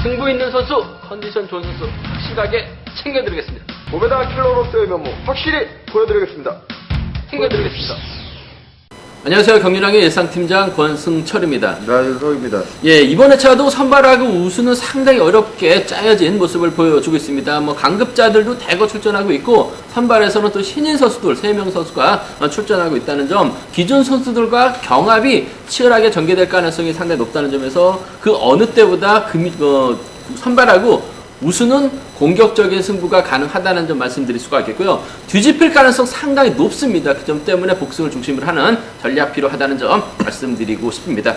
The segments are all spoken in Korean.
승부 있는 선수, 컨디션 좋은 선수 확실하게 챙겨드리겠습니다. 몸에다 킬러로서의 면모 확실히 보여드리겠습니다. 챙겨드리겠습니다. 안녕하세요. 경륜왕의 예상팀장 권승철입니다. 네, 윤석입니다. 예, 이번 회차도 선발하고 우수는 상당히 어렵게 짜여진 모습을 보여주고 있습니다. 강급자들도 대거 출전하고 있고, 선발에서는 또 신인 선수들 3명 선수가 출전하고 있다는 점, 기존 선수들과 경합이 치열하게 전개될 가능성이 상당히 높다는 점에서 그 어느 때보다 선발하고 우수는 공격적인 승부가 가능하다는 점 말씀드릴 수가 있겠고요. 뒤집힐 가능성 상당히 높습니다. 그 점 때문에 복승을 중심으로 하는 전략 필요하다는 점 말씀드리고 싶습니다.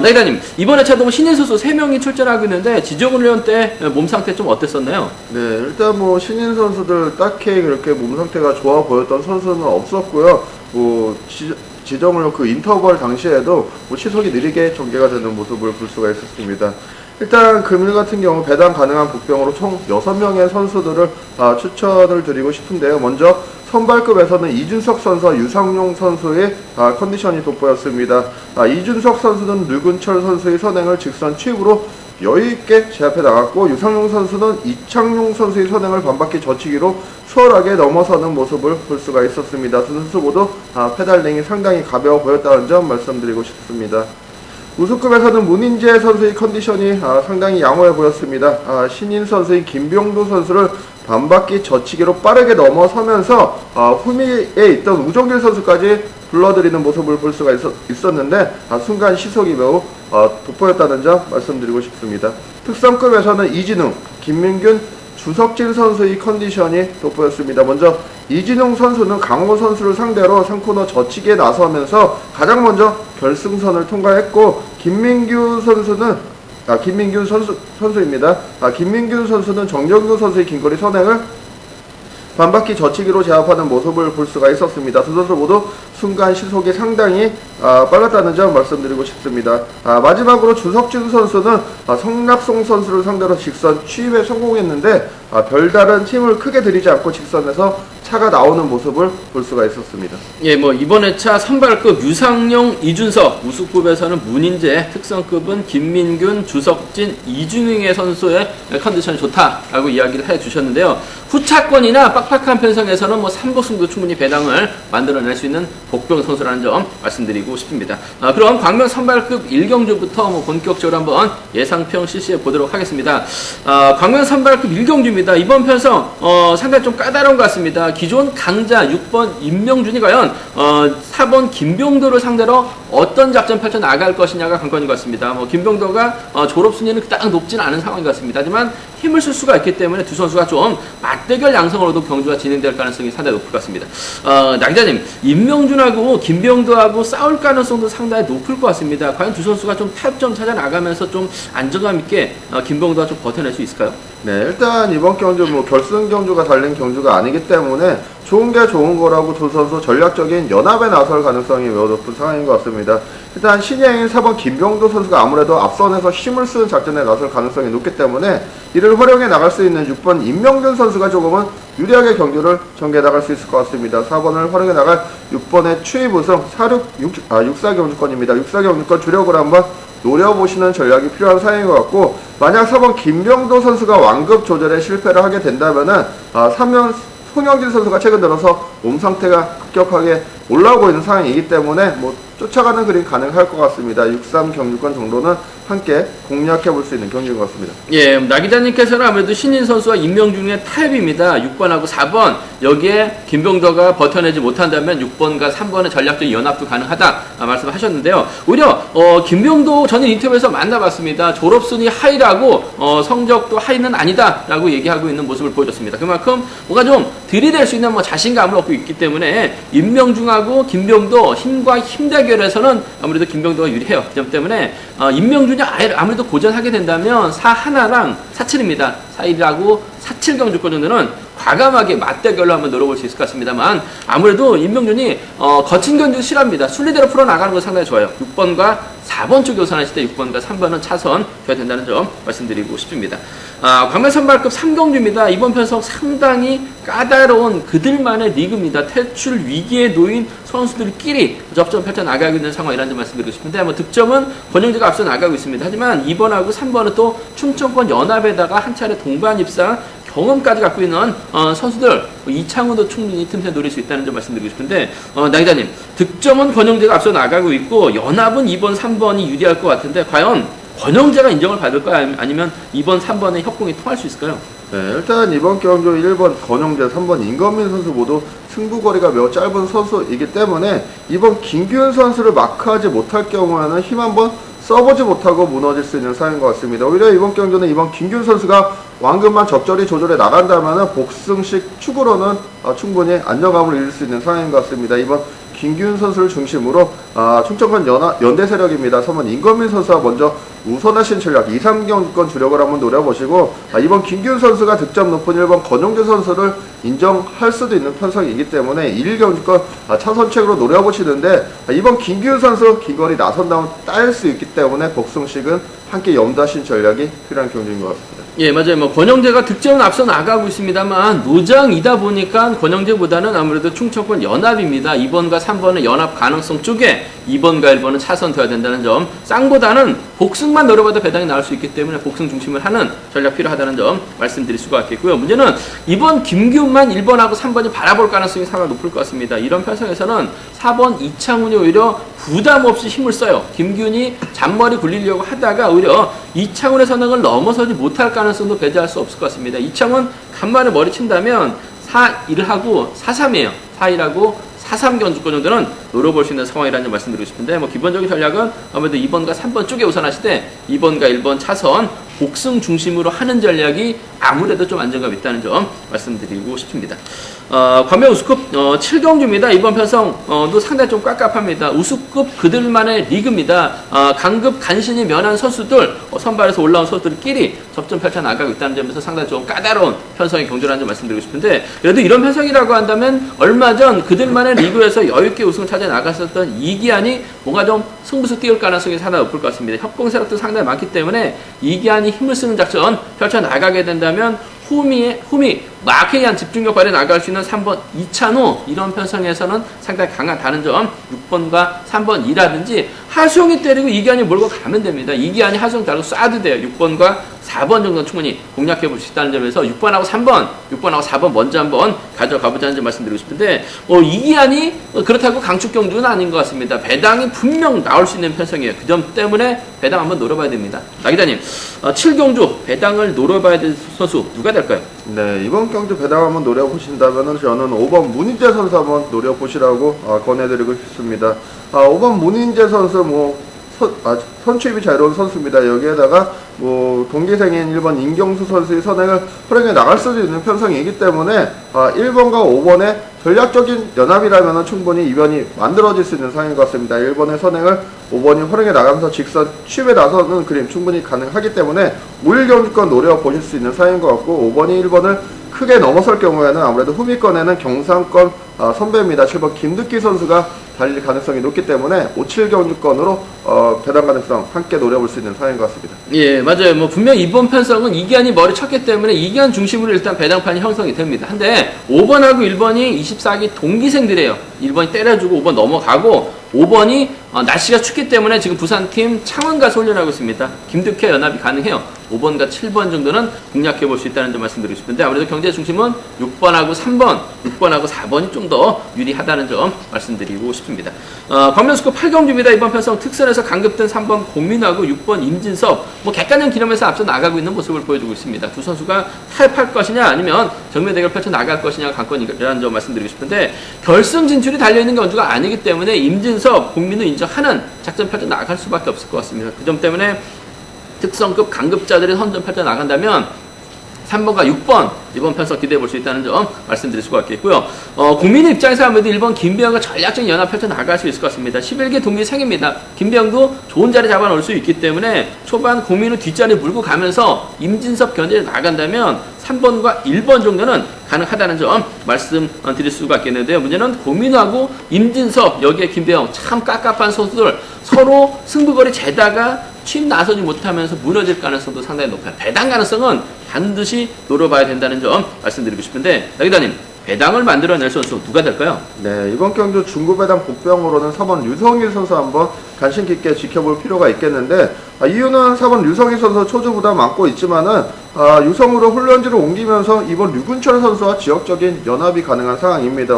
네, 기자님, 이번 회차도 신인 선수 3명이 출전하고 있는데 지정훈련 때 몸 상태 좀 어땠었나요? 네, 일단 신인 선수들 딱히 그렇게 몸 상태가 좋아 보였던 선수는 없었고요. 지정훈련 그 인터벌 당시에도 시속이 느리게 전개가 되는 모습을 볼 수가 있었습니다. 일단 금일 같은 경우 배당 가능한 복병으로 총 6명의 선수들을 추천을 드리고 싶은데요. 먼저 선발급에서는 이준석 선수와 유상용 선수의 컨디션이 돋보였습니다. 이준석 선수는 류근철 선수의 선행을 직선 추입으로 여유있게 제압해 나갔고, 유상용 선수는 이창용 선수의 선행을 반바퀴 젖히기로 수월하게 넘어서는 모습을 볼 수가 있었습니다. 두 선수 모두 페달링이 상당히 가벼워 보였다는 점 말씀드리고 싶습니다. 우수급에서는 문인재 선수의 컨디션이 상당히 양호해 보였습니다. 신인 선수인 김병도 선수를 반바퀴 젖히기로 빠르게 넘어서면서 후미에 있던 우정길 선수까지 불러들이는 모습을 볼 수가 있었는데 순간 시속이 매우 돋보였다는 점 말씀드리고 싶습니다. 특성급에서는 이진웅, 김민균, 주석진 선수의 컨디션이 돋보였습니다. 먼저 이진웅 선수는 강호 선수를 상대로 3코너 젖히기에 나서면서 가장 먼저 결승선을 통과했고, 김민균 선수입니다. 김민균 선수는 정정규 선수의 긴거리 선행을 반바퀴 젖히기로 제압하는 모습을 볼 수가 있었습니다. 두 선수 모두 순간 시속이 상당히 빨랐다는 점 말씀드리고 싶습니다. 마지막으로 주석진 선수는 성락송 선수를 상대로 직선 추입에 성공했는데 별다른 힘을 크게 들이지 않고 직선에서 차가 나오는 모습을 볼 수가 있었습니다. 예, 이번 회차 선발급 유상용, 이준석, 우수급에서는 문인재, 특성급은 김민균, 주석진, 이준웅의 선수의 컨디션이 좋다라고 이야기를 해주셨는데요. 후차권이나 빡빡한 편성에서는 3복승도 충분히 배당을 만들어낼 수 있는 복병 선수라는 점 말씀드리고 싶습니다. 그럼 광명 선발급 1경주부터 본격적으로 한번 예상평 실시해 보도록 하겠습니다. 광명 선발급 1경주입니다. 이번 편성 상당히 좀 까다로운 것 같습니다. 기존 강자 6번 임명준이 과연 4번 김병도를 상대로 어떤 작전 펼쳐 나갈 것이냐가 관건인 것 같습니다. 김병도가 졸업순위는 딱 높지는 않은 상황인 것 같습니다. 하지만 힘을 쓸 수가 있기 때문에 두 선수가 좀 맞대결 양성으로도 경주가 진행될 가능성이 상당히 높을 것 같습니다. 나 기자님, 임명준하고 김병도하고 싸울 가능성도 상당히 높을 것 같습니다. 과연 두 선수가 좀 타협점 찾아 나가면서 좀 안정감 있게 김병도가 좀 버텨낼 수 있을까요? 네, 일단 이번 경주 결승 경주가 달린 경주가 아니기 때문에 좋은 게 좋은 거라고 두 선수 전략적인 연합에 나설 가능성이 매우 높은 상황인 것 같습니다. 일단 신예인 4번 김병도 선수가 아무래도 앞선에서 힘을 쓰는 작전에 나설 가능성이 높기 때문에 이를 활용해 나갈 수 있는 6번 임명준 선수가 조금은 유리하게 경주를 전개해 나갈 수 있을 것 같습니다. 4번을 활용해 나갈 6번의 추입 우승 64 경주권입니다. 64 경주권 주력으로 한번 노려보시는 전략이 필요한 상황인 것 같고, 만약 4번 김병도 선수가 완급 조절에 실패를 하게 된다면은 3번 송영진 선수가 최근 들어서 몸 상태가 급격하게 올라오고 있는 상황이기 때문에 쫓아가는 그림 가능할 것 같습니다. 63 경주권 정도는 함께 공략해 볼 수 있는 경기인 것 같습니다. 예, 나 기자님께서는 아무래도 신인 선수와 임명준의 타협입니다. 6번하고 4번, 여기에 김병도가 버텨내지 못한다면 6번과 3번의 전략적인 연합도 가능하다 말씀하셨는데요. 오히려 김병도 전인 인터뷰에서 만나봤습니다. 졸업순위 하이라고 성적도 하이는 아니다라고 얘기하고 있는 모습을 보여줬습니다. 그만큼 뭔가 좀 들이댈 수 있는 자신감을 얻고 있기 때문에 임명준하고 김병도 힘과 힘 대결에서는 아무래도 김병도가 유리해요. 그 점 때문에 임명준이 아무래도 고전하게 된다면 4-1랑 4-7입니다. 4-1하고 4-7 경주권 정도는 과감하게 맞대결로 한번 노려볼 수 있을 것 같습니다만 아무래도 임명준이 거친 견디도 싫어합니다. 순리대로 풀어나가는 거 상당히 좋아요. 6번과 4번 쪽에 우선하실 때 6번과 3번은 차선 돼야 된다는 점 말씀드리고 싶습니다. 광면 선발급 3경주입니다. 이번 편성 상당히 까다로운 그들만의 리그입니다. 퇴출 위기에 놓인 선수들끼리 접전 펼쳐나가고 있는 상황이라는 점 말씀드리고 싶은데 득점은 권영재가 앞서 나가고 있습니다. 하지만 2번하고 3번은 또 충청권 연합에다가 한 차례 동반 입상 경험까지 갖고 있는 선수들 이창훈도 충분히 틈새 노릴 수 있다는 점 말씀드리고 싶은데 나 기자님 득점은 권영재가 앞서 나가고 있고 연합은 2번, 3번이 유리할 것 같은데 과연 권영재가 인정을 받을까요? 아니면 2번, 3번의 협공이 통할 수 있을까요? 네, 일단 이번 경주 1번 권영재, 3번 임건민 선수 모두 승부거리가 매우 짧은 선수이기 때문에 이번 김규현 선수를 마크하지 못할 경우에는 힘 한번 써보지 못하고 무너질 수 있는 상황인 것 같습니다. 오히려 이번 경주는 이번 김규현 선수가 완급만 적절히 조절해 나간다면 복승식 축으로는 충분히 안정감을 잃을 수 있는 상황인 것 같습니다. 이번 김규현 선수를 중심으로 충청권 연대 세력입니다. 3번 임건민 선수와 먼저 우선하신 전략 2, 3경주권 주력을 한번 노려보시고 이번 김규현 선수가 득점 높은 1번 권영재 선수를 인정할 수도 있는 편성이기 때문에 1경주권 차선책으로 노려보시는데 이번 김규현 선수 긴거리 나선다운 따일 수 있기 때문에 복승식은 함께 염두하신 전략이 필요한 경주인 것 같습니다. 예, 맞아요. 권영재가 득점은 앞서 나가고 있습니다만 노장이다 보니까 권영재보다는 아무래도 충청권 연합입니다. 2번과 3번은 연합 가능성 쪽에 2번과 1번은 차선돼야 된다는 점. 쌍보다는 복승만 노려봐도 배당이 나올 수 있기 때문에 복승 중심을 하는 전략 필요하다는 점 말씀드릴 수가 있겠고요. 문제는 이번 김규훈만 1번하고 3번이 바라볼 가능성이 상당히 높을 것 같습니다. 이런 편성에서는 4번 이창훈이 오히려 부담 없이 힘을 써요. 김규훈이 잔머리 굴리려고 하다가 오히려 이창훈의 선행을 넘어서지 못할 가능성도 배제할 수 없을 것 같습니다. 이창훈 간만에 머리 친다면 4-1하고 4-3이에요. 4-1하고 4-3 견주권 정도는 노려볼 수 있는 상황이라는 점 말씀드리고 싶은데 기본적인 전략은 아무래도 2번과 3번 쪽에 우선하실 때 2번과 1번 차선 복승 중심으로 하는 전략이 아무래도 좀 안정감 있다는 점 말씀드리고 싶습니다. 관면 우수급 7경주입니다. 이번 편성도 상당히 좀 깝깝합니다. 우수급 그들만의 리그입니다. 강급 간신히 면한 선수들 선발에서 올라온 선수들끼리 접전 펼쳐나가고 있다는 점에서 상당히 좀 까다로운 편성의 경주라는 점 말씀드리고 싶은데 그래도 이런 편성이라고 한다면 얼마 전 그들만의 리그에서 여유있게 우승을 찾아 나갔었던 이기한이 뭔가 좀 승부수 띄울 가능성이 상당히 높을 것 같습니다. 협공 세력도 상당히 많기 때문에 이기한이 힘을 쓰는 작전 펼쳐나가게 된다면 후미 마케이한 집중력 발휘 나갈 수 있는 3번 이찬호 이런 편성에서는 상당히 강한 다른 점 6번과 3번 2라든지 하수영이 때리고 이기한이 몰고 가면 됩니다. 이기한이 하수영 달고 쏴도 돼요. 6번과 4번 정도 충분히 공략해 볼 수 있다는 점에서 6번하고 4번 먼저 한번 가져가보자는 점 말씀드리고 싶은데 이기한이 그렇다고 강축 경주는 아닌 것 같습니다. 배당이 분명 나올 수 있는 편성이에요. 그 점 때문에 배당 한번 노려봐야 됩니다. 나 기자님 7경주 배당을 노려봐야 될 선수 누가 될까요? 네, 이번 경주 배당 한번 노려보신다면 저는 5번 문인재 선수 한번 노려보시라고 권해드리고 싶습니다. 5번 문인재 선수 선취입이 자유로운 선수입니다. 여기에다가 동기생인 1번 임경수 선수의 선행을 활용해 나갈 수도 있는 편성이기 때문에 1번과 5번의 전략적인 연합이라면 충분히 이변이 만들어질 수 있는 상황인 것 같습니다. 1번의 선행을 5번이 활용해 나가면서 직선 취입에 나서는 그림 충분히 가능하기 때문에 5일 경주권 노려보실 수 있는 상황인 것 같고 5번이 1번을 크게 넘어설 경우에는 아무래도 후미권에는 경상권 선배입니다. 7번 김득기 선수가 달릴 가능성이 높기 때문에 5-7 경주권으로 배당 가능성 함께 노려볼 수 있는 상황인 것 같습니다. 예, 맞아요. 분명 이번 편성은 이기한이 머리 쳤기 때문에 이기한 중심으로 일단 배당판이 형성이 됩니다. 근데 5번하고 1번이 24기 동기생들이에요. 1번이 때려주고 5번 넘어가고 5번이 날씨가 춥기 때문에 지금 부산팀 창원 가서 훈련하고 있습니다. 김득회 연합이 가능해요. 5번과 7번 정도는 공략해 볼 수 있다는 점 말씀드리고 싶은데 아무래도 경제 중심은 6번하고 4번이 좀 더 유리하다는 점 말씀드리고 싶습니다. 광명스코 8경주입니다. 이번 편성 특선에서 강급된 3번 공민하고 6번 임진섭 객관형 기념에서 앞서 나가고 있는 모습을 보여주고 있습니다. 두 선수가 타협할 것이냐 아니면 정면 대결 펼쳐 나갈 것이냐 관건이라는 점 말씀드리고 싶은데 결승 진출이 달려있는 경주가 아니기 때문에 임진섭 공민을 인정하는 작전 펼쳐 나갈 수밖에 없을 것 같습니다. 그 점 때문에 특성급 강급자들이 선전 펼쳐 나간다면 3번과 6번 이번 편성 기대해 볼 수 있다는 점 말씀드릴 수가 있겠고요. 국민의 입장에서 아무래도 1번 김배영과 전략적인 연합 펼쳐 나갈 수 있을 것 같습니다. 11개 동기생입니다. 김배영도 좋은 자리 잡아놓을 수 있기 때문에 초반 국민의 뒷자리 물고 가면서 임진섭 견제에 나간다면 3번과 1번 정도는 가능하다는 점 말씀드릴 수가 있겠는데요. 문제는 고민하고 임진섭, 여기에 김배영, 참 깝깝한 선수들 서로 승부거리 재다가 취임 나서지 못하면서 무너질 가능성도 상당히 높아요. 배당 가능성은 반드시 노려봐야 된다는 점 말씀드리고 싶은데, 나기자님, 배당을 만들어낼 선수 누가 될까요? 네, 이번 경주 중구배당 복병으로는 3번 류성일 선수 한번 관심 깊게 지켜볼 필요가 있겠는데, 이유는 4번 류성일 선수 초주 부담 안고 있지만은 유성으로 훈련지를 옮기면서 이번 류근철 선수와 지역적인 연합이 가능한 상황입니다.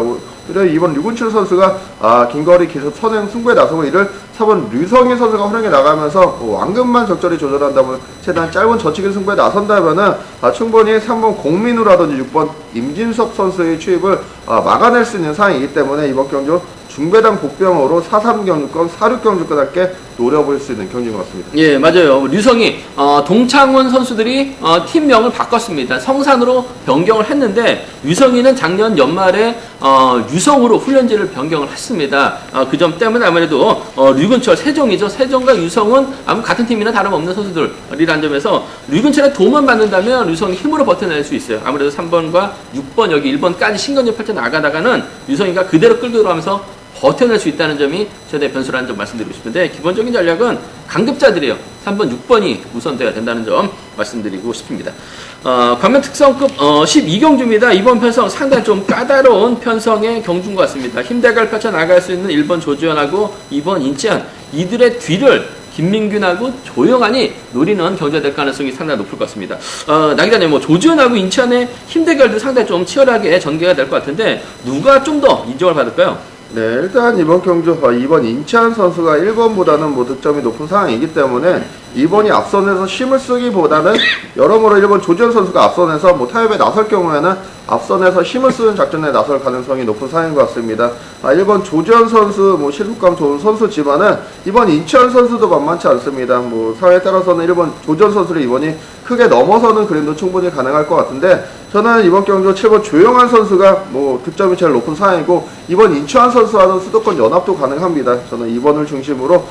그래서 이번 류근철 선수가 긴거리 기술 선행 승부에 나서고 이를 4번 류성일 선수가 활용해 나가면서 완급만 적절히 조절한다면 최대한 짧은 저치기 승부에 나선다면은 충분히 3번 공민우라든지 6번 임진섭 선수의 추입을 막아낼 수 있는 상황이기 때문에 이번 경주 중배당 복병으로 4-3경주권, 4-6경주권 함께 노려볼 수 있는 경기인 것 같습니다. 예, 맞아요. 류성이 동창원 선수들이 팀명을 바꿨습니다. 성산으로 변경을 했는데, 류성이는 작년 연말에 유성으로 훈련지를 변경을 했습니다. 그 점 때문에 아무래도 류근철, 세종이죠. 세종과 유성은 아무 같은 팀이나 다름없는 선수들이라는 점에서 류근철의 도움만 받는다면 류성이 힘으로 버텨낼 수 있어요. 아무래도 3번과 6번, 여기 1번까지 신경전 펼쳐 나가다가는 류성이가 그대로 끌고 들어가면서 버텨낼 수 있다는 점이 최대 변수라는 점 말씀드리고 싶은데, 기본적인 전략은 강급자들이에요. 3번, 6번이 우선돼야 된다는 점 말씀드리고 싶습니다. 관면 특성급 12경주입니다. 이번 편성 상당히 좀 까다로운 편성의 경주인 것 같습니다. 힘대갈 펼쳐 나갈 수 있는 1번 조지현하고 2번 인치한, 이들의 뒤를 김민균하고 조영환이 노리는 경주가 될 가능성이 상당히 높을 것 같습니다. 나기자님, 뭐 조지현하고 인치한의 힘대결도 상당히 좀 치열하게 전개가 될 것 같은데, 누가 좀 더 인정을 받을까요? 네, 일단 이번 경주 2번 인치한 선수가 1번보다는 뭐 득점이 높은 상황이기 때문에 2번이 앞선에서 힘을 쓰기보다는 여러모로 1번 조지현 선수가 앞선에서 뭐 타협에 나설 경우에는 앞선에서 힘을 쓰는 작전에 나설 가능성이 높은 상황인 것 같습니다. 1번 조지현 선수 뭐 실속감 좋은 선수지만은 이번 인치한 선수도 만만치 않습니다. 뭐 상황에 따라서는 1번 조지현 선수를 이번이 크게 넘어서는 그림도 충분히 가능할 것 같은데, 저는 이번 경주 7번 조영환 선수가 뭐 득점이 제일 높은 상황이고 이번 인치한 선수와는 수도권 연합도 가능합니다. 저는 2번을 중심으로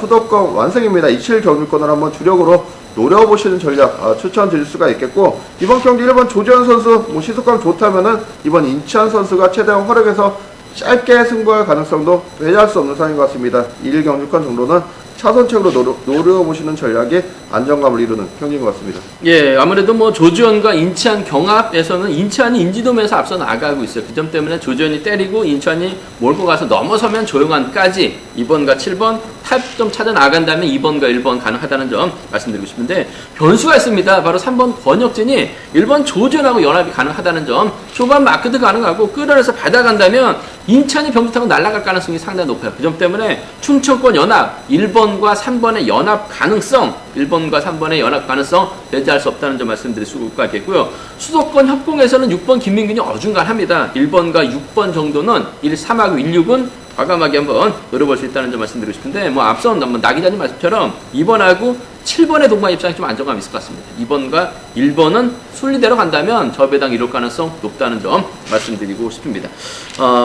수도권 완승입니다. 27 경주권을 한번 주력으로 노려보시는 전략 추천드릴 수가 있겠고, 이번 경기 1번 조지현 선수 뭐 시속감 좋다면은 이번 인치한 선수가 최대한 활약해서 짧게 승부할 가능성도 배제할 수 없는 상황인 것 같습니다. 1경주권 정도는 차선책으로 노려보시는 전략이 안정감을 이루는 경기인 것 같습니다. 예, 아무래도 뭐 조지현과 인치한 경합에서는 인치한이 인지도면서 앞서 나가고 있어요. 그 점 때문에 조지현이 때리고 인치한이 몰고 가서 넘어서면 조영환까지 2번과 7번 타점 찾아 나간다면 2번과 1번 가능하다는 점 말씀드리고 싶은데, 변수가 있습니다. 바로 3번 권혁진이 1번 조지현하고 연합이 가능하다는 점, 초반 마크도 가능하고 끌어내서 받아간다면 인천이 병주 타고 날아갈 가능성이 상당히 높아요. 그 점 때문에 충청권 연합 1번과 3번의 연합 가능성, 1번과 3번의 연합 가능성 배제할 수 없다는 점 말씀드릴 수가 있겠고요. 수도권 협공에서는 6번 김민균이 어중간합니다. 1번과 6번 정도는 1-3하고 1-6은 과감하게 한번 노려볼 수 있다는 점 말씀드리고 싶은데, 뭐 앞선 나기자님 말씀처럼 2번하고 7번의 동반 입장이 좀 안정감이 있을 것 같습니다. 2번과 1번은 순리대로 간다면 저배당 이룰 가능성 높다는 점 말씀드리고 싶습니다.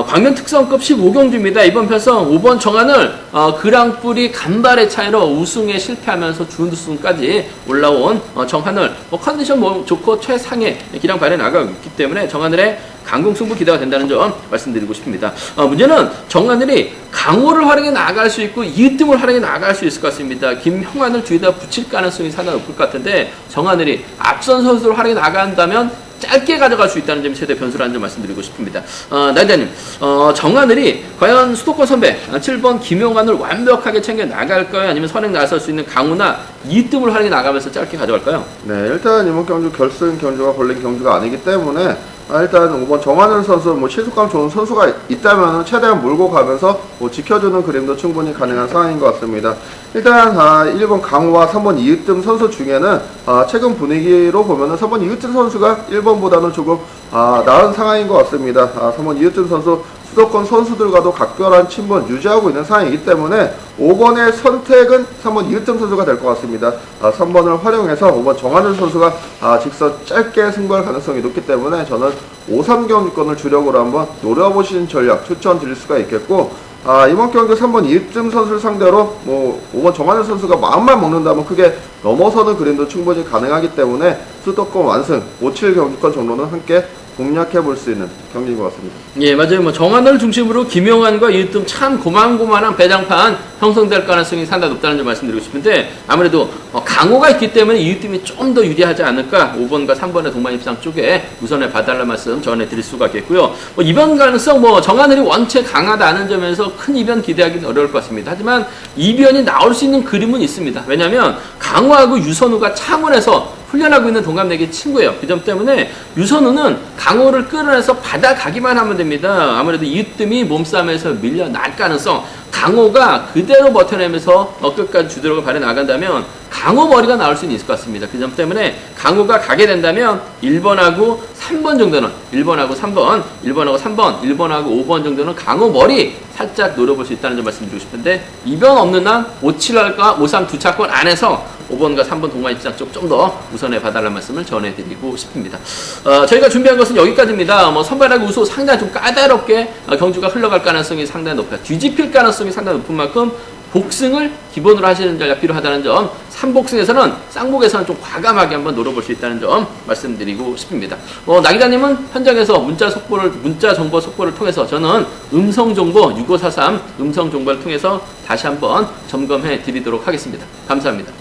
광명 특성급 15경주입니다. 이번 편성 5번 정한을 그랑프리 간발의 차이로 우승에 실패하면서 준우승까지 올라온 정한을 컨디션 좋고 최상의 기량 발휘해 나가고 있기 때문에 정하늘의 강공승부 기대가 된다는 점 말씀드리고 싶습니다. 문제는 정하늘이 강호를 활용해 나갈 수 있고 이으뜸을 활용해 나갈 수 있을 것 같습니다. 김형환을 뒤에다 붙일 가능성이 상당히 높을 것 같은데, 정하늘이 앞선 선수를 활용해 나간다면 짧게 가져갈 수 있다는 점이 최대 변수라는 점 말씀드리고 싶습니다. 나이자님, 정하늘이 과연 수도권 선배 7번 김용환을 완벽하게 챙겨 나갈까요? 아니면 선행 나설 수 있는 강우나 이뜸을 활용해 나가면서 짧게 가져갈까요? 네, 일단 이번 경주 결승 경주가 걸린 경주가 아니기 때문에 일단 5번 정한현 선수 뭐 실속감 좋은 선수가 있다면 최대한 몰고 가면서 뭐 지켜주는 그림도 충분히 가능한 상황인 것 같습니다. 일단 1번 강우와 3번 이으뜸 선수 중에는 최근 분위기로 보면은 3번 이으뜸 선수가 1번보다는 조금 나은 상황인 것 같습니다. 3번 이으뜸 선수 수도권 선수들과도 각별한 친분 유지하고 있는 상황이기 때문에 5번의 선택은 3번 이으뜸 선수가 될 것 같습니다. 3번을 활용해서 5번 정한현 선수가 직선 짧게 승부할 가능성이 높기 때문에 저는 5-3경주권을 주력으로 한번 노려보시는 전략 추천드릴 수가 있겠고, 이번 경기 3번 이으뜸 선수를 상대로 뭐 5번 정한현 선수가 마음만 먹는다면 크게 넘어서는 그림도 충분히 가능하기 때문에 수도권 완승, 5-7 경기권 정도는 함께 공략해 볼 수 있는 경기인 것 같습니다. 예, 맞아요. 뭐 정한을 중심으로 김용환과 이으뜸 참 고만고만한 배장판 형성될 가능성이 상당히 높다는 점 말씀드리고 싶은데, 아무래도 강호가 있기 때문에 이으뜸이 좀 더 유리하지 않을까, 5번과 3번의 동반 입상 쪽에 우선에 봐달라는 말씀 전해드릴 수가 있겠고요. 뭐 이변 가능성, 정하늘이 원체 강하다는 점에서 큰 이변 기대하기는 어려울 것 같습니다. 하지만 이변이 나올 수 있는 그림은 있습니다. 왜냐하면 강호하고 유선우가 창원에서 훈련하고 있는 동갑내기 친구예요. 그 점 때문에 유선우는 강호를 끌어내서 받아가기만 하면 됩니다. 아무래도 이으뜸이 몸싸움에서 밀려날 가능성, 강호가 그대로 버텨내면서 끝까지 주도력을 발휘나간다면 강호 머리가 나올 수는 있을 것 같습니다. 그 점 때문에 강호가 가게 된다면 1번하고 3번 정도는, 1번하고 3번, 1번하고 3번, 1번하고 5번 정도는 강호 머리 살짝 노려볼 수 있다는 점 말씀드리고 싶은데, 이변 없는 한 5-7할과 5-3 두 차권 안에서 5번과 3번 동반 입장 쪽 좀 더 우선해 봐달라는 말씀을 전해드리고 싶습니다. 저희가 준비한 것은 여기까지입니다. 선발하고 우수 상당히 좀 까다롭게 경주가 흘러갈 가능성이 상당히 높아요. 뒤집힐 가능성이 상당히 높은 만큼 복승을 기본으로 하시는 전략 필요하다는 점, 3복승에서는 쌍복에서는 좀 과감하게 한번 노려볼 수 있다는 점 말씀드리고 싶습니다. 나 기자님은 현장에서 문자 정보 속보를 통해서, 저는 음성 정보 6543 음성 정보를 통해서 다시 한번 점검해 드리도록 하겠습니다. 감사합니다.